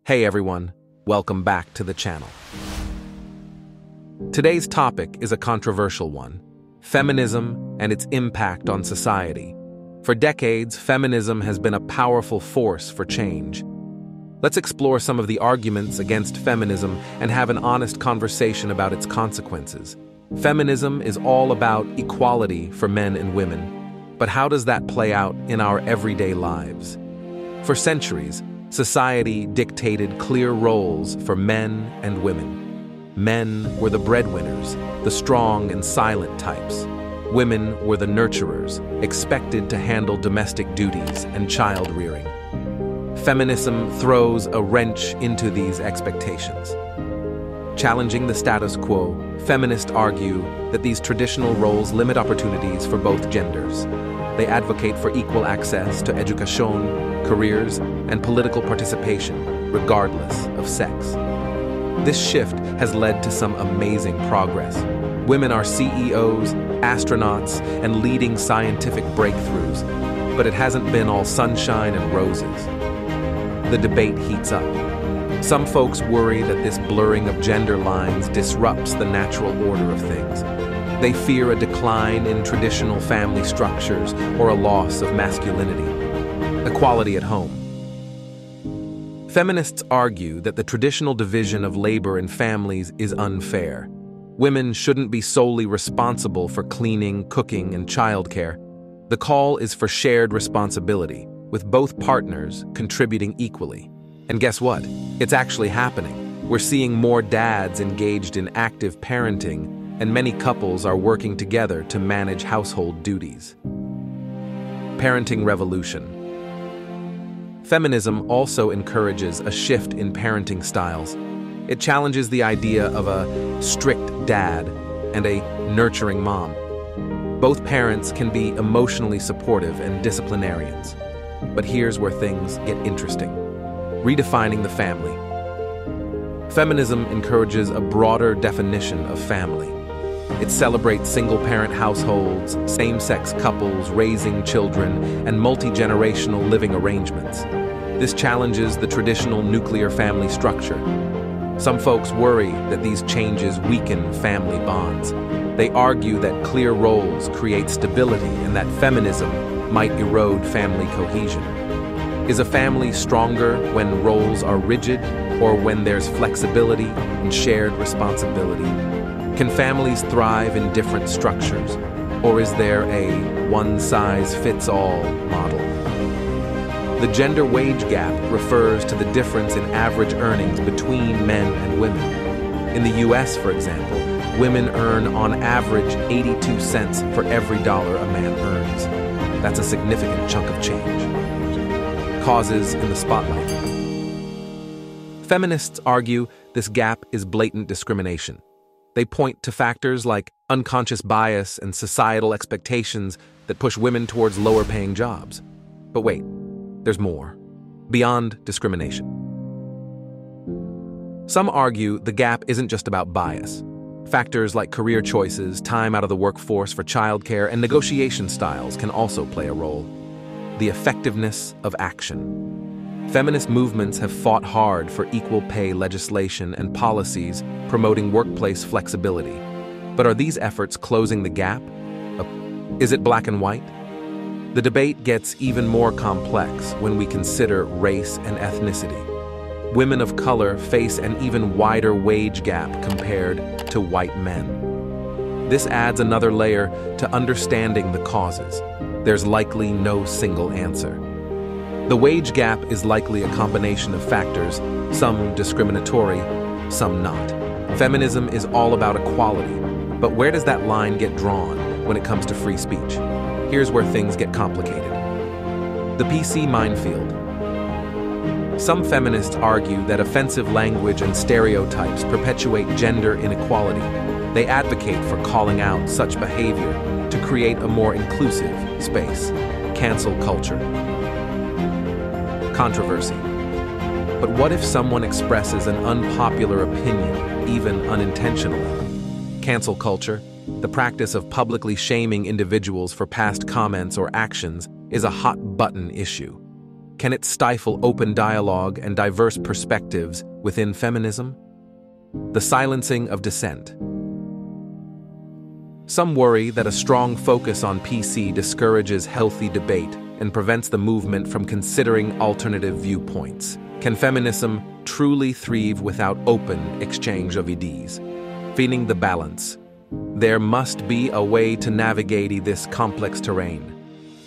Hey everyone, welcome back to the channel. Today's topic is a controversial one: feminism and its impact on society. For decades, feminism has been a powerful force for change. Let's explore some of the arguments against feminism and have an honest conversation about its consequences. Feminism is all about equality for men and women, but how does that play out in our everyday lives? For centuries, society dictated clear roles for men and women. Men were the breadwinners, the strong and silent types. Women were the nurturers, expected to handle domestic duties and child-rearing. Feminism throws a wrench into these expectations. Challenging the status quo, feminists argue that these traditional roles limit opportunities for both genders. They advocate for equal access to education, careers, and political participation, regardless of sex. This shift has led to some amazing progress. Women are CEOs, astronauts, and leading scientific breakthroughs, but it hasn't been all sunshine and roses. The debate heats up. Some folks worry that this blurring of gender lines disrupts the natural order of things. They fear a decline in traditional family structures or a loss of masculinity. Equality at home. Feminists argue that the traditional division of labor in families is unfair. Women shouldn't be solely responsible for cleaning, cooking, and childcare. The call is for shared responsibility, with both partners contributing equally. And guess what? It's actually happening. We're seeing more dads engaged in active parenting, and many couples are working together to manage household duties. Parenting revolution. Feminism also encourages a shift in parenting styles. It challenges the idea of a strict dad and a nurturing mom. Both parents can be emotionally supportive and disciplinarians. But here's where things get interesting. Redefining the family. Feminism encourages a broader definition of family. It celebrates single-parent households, same-sex couples raising children, and multi-generational living arrangements. This challenges the traditional nuclear family structure. Some folks worry that these changes weaken family bonds. They argue that clear roles create stability and that feminism might erode family cohesion. Is a family stronger when roles are rigid or when there's flexibility and shared responsibility? Can families thrive in different structures, or is there a one-size-fits-all model? The gender wage gap refers to the difference in average earnings between men and women. In the US, for example, women earn on average 82 cents for every dollar a man earns. That's a significant chunk of change. Causes in the spotlight. Feminists argue this gap is blatant discrimination. They point to factors like unconscious bias and societal expectations that push women towards lower-paying jobs. But wait, there's more. Beyond discrimination. Some argue the gap isn't just about bias. Factors like career choices, time out of the workforce for childcare, and negotiation styles can also play a role. The effectiveness of action. Feminist movements have fought hard for equal pay legislation and policies promoting workplace flexibility. But are these efforts closing the gap? Is it black and white? The debate gets even more complex when we consider race and ethnicity. Women of color face an even wider wage gap compared to white men. This adds another layer to understanding the causes. There's likely no single answer. The wage gap is likely a combination of factors, some discriminatory, some not. Feminism is all about equality, but where does that line get drawn when it comes to free speech? Here's where things get complicated. The PC minefield. Some feminists argue that offensive language and stereotypes perpetuate gender inequality. They advocate for calling out such behavior to create a more inclusive space. Cancel culture. Controversy. But what if someone expresses an unpopular opinion, even unintentionally? Cancel culture, the practice of publicly shaming individuals for past comments or actions, is a hot-button issue. Can it stifle open dialogue and diverse perspectives within feminism? The silencing of dissent. Some worry that a strong focus on PC discourages healthy debate and prevents the movement from considering alternative viewpoints. Can feminism truly thrive without open exchange of ideas? Finding the balance. There must be a way to navigate this complex terrain.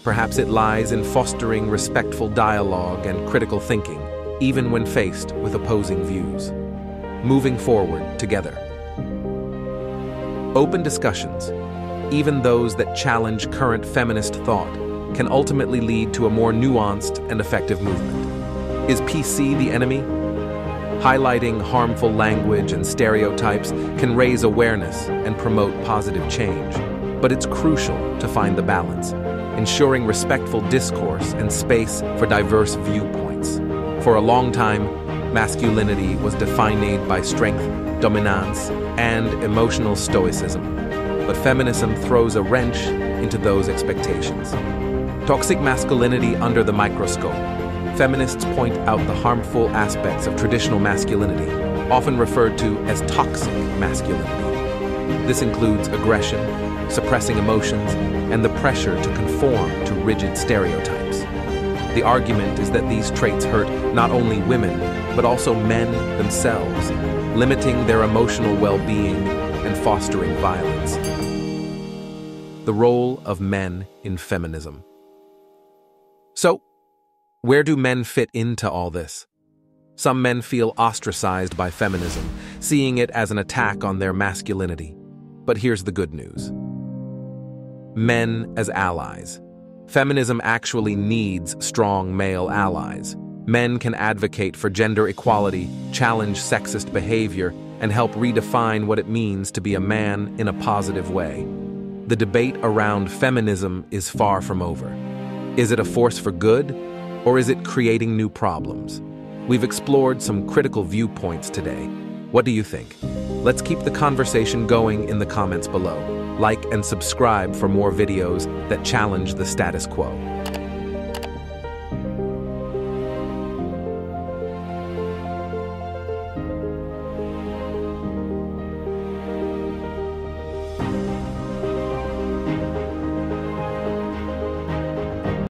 Perhaps it lies in fostering respectful dialogue and critical thinking, even when faced with opposing views. Moving forward together. Open discussions, even those that challenge current feminist thought, can ultimately lead to a more nuanced and effective movement. Is PC the enemy? Highlighting harmful language and stereotypes can raise awareness and promote positive change, but it's crucial to find the balance, ensuring respectful discourse and space for diverse viewpoints. For a long time, masculinity was defined by strength, dominance, and emotional stoicism, but feminism throws a wrench into those expectations. Toxic masculinity under the microscope. Feminists point out the harmful aspects of traditional masculinity, often referred to as toxic masculinity. This includes aggression, suppressing emotions, and the pressure to conform to rigid stereotypes. The argument is that these traits hurt not only women, but also men themselves, limiting their emotional well-being and fostering violence. The role of men in feminism. So, where do men fit into all this? Some men feel ostracized by feminism, seeing it as an attack on their masculinity. But here's the good news. Men as allies. Feminism actually needs strong male allies. Men can advocate for gender equality, challenge sexist behavior, and help redefine what it means to be a man in a positive way. The debate around feminism is far from over. Is it a force for good, or is it creating new problems? We've explored some critical viewpoints today. What do you think? Let's keep the conversation going in the comments below. Like and subscribe for more videos that challenge the status quo.